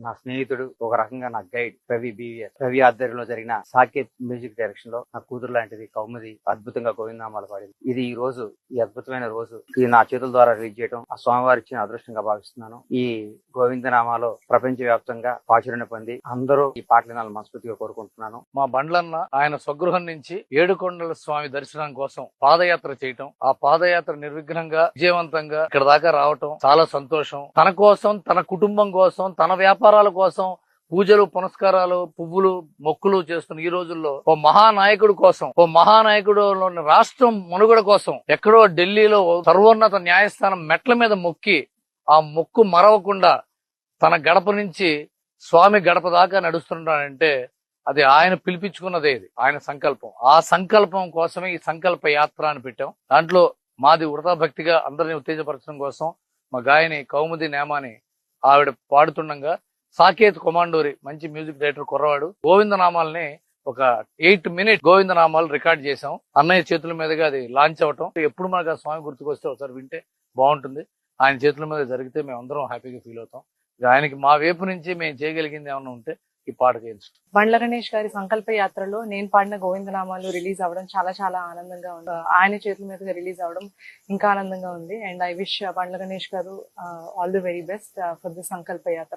నా స్నేహితుడు, ఒక రకంగా నా గైడ్ రవి బీవీఎస్. రవి ఆధ్వర్యంలో జరిగిన సాకేత్ మ్యూజిక్ డైరెక్షన్ లో నా కూతురు లాంటిది కౌముది అద్భుతంగా గోవిందనామాలు పాడింది. ఈ అద్భుతమైన రోజు ఇది నా చేతుల ద్వారా రిలీజ్ చేయడం ఆ స్వామివారి ఇచ్చిన అదృష్టంగా భావిస్తున్నాను. ఈ గోవిందనామాలో ప్రపంచ వ్యాప్తంగా ప్రాచుర్యం పొంది అందరూ ఈ పాటలు వినాలని మనస్ఫూర్తిగా కోరుకుంటున్నాను. మా బండ్లన్న ఆయన స్వగృహం నుంచి ఏడుకొండల స్వామి దర్శనం కోసం పాదయాత్ర చేయటం, ఆ పాదయాత్ర నిర్విఘ్నంగా విజయవంతంగా ఇక్కడ దాకా రావటం చాలా సంతోషం. తన కోసం, తన కుటుంబం కోసం, తన వ్యాపారాల కోసం పూజలు, పునస్కారాలు, పువ్వులు, మొక్కులు చేస్తున్న ఈ రోజుల్లో ఓ మహానాయకుడు కోసం, ఓ మహానాయకుడులోని రాష్ట్రం మనుగడ కోసం ఎక్కడో ఢిల్లీలో సర్వోన్నత న్యాయస్థానం మెట్ల మీద మొక్కి ఆ మొక్కు మరవకుండా తన గడప నుంచి స్వామి గడప దాకా నడుస్తున్నాడంటే అది ఆయన పిలిపించుకున్నదే, ఇది ఆయన సంకల్పం. ఆ సంకల్పం కోసమే ఈ సంకల్ప యాత్ర అని పెట్టాం. దాంట్లో మాది వృధా భక్తిగా అందరినీ ఉత్తేజపరచడం కోసం మా గాయని కౌముది నేమాని ఆవిడ పాడుతుండగా సాకేత్ కొమాండూరి మంచి మ్యూజిక్ డైరెక్టర్ కుర్రవాడు గోవిందనామాల్ని ఒక 8 మినిట్ గోవిందనామాలు రికార్డ్ చేశాం. అన్నయ్య చేతుల మీదుగా అది లాంచ్ అవటం. ఎప్పుడు మనకు ఆ స్వామి గుర్తుకొస్తే ఒకసారి వింటే బాగుంటుంది. ఆయన చేతుల మీద జరిగితే మేము అందరం హ్యాపీగా ఫీల్ అవుతాం. ఆయనకి మా వైపు నుంచి మేము చేయగలిగింది ఏమన్నా ఉంటే ఈ పాటకి ఇష్టం. బండ్ల గణేష్ గారి సంకల్ప యాత్రలో నేను పాడిన గోవిందనామాలు రిలీజ్ అవ్వడం చాలా చాలా ఆనందంగా ఉంది. ఆయన చేతుల మీదుగా రిలీజ్ అవ్వడం ఇంకా ఆనందంగా ఉంది. And I wish Bandla Ganesh గారు all the very best for the Sankalpa Yatra.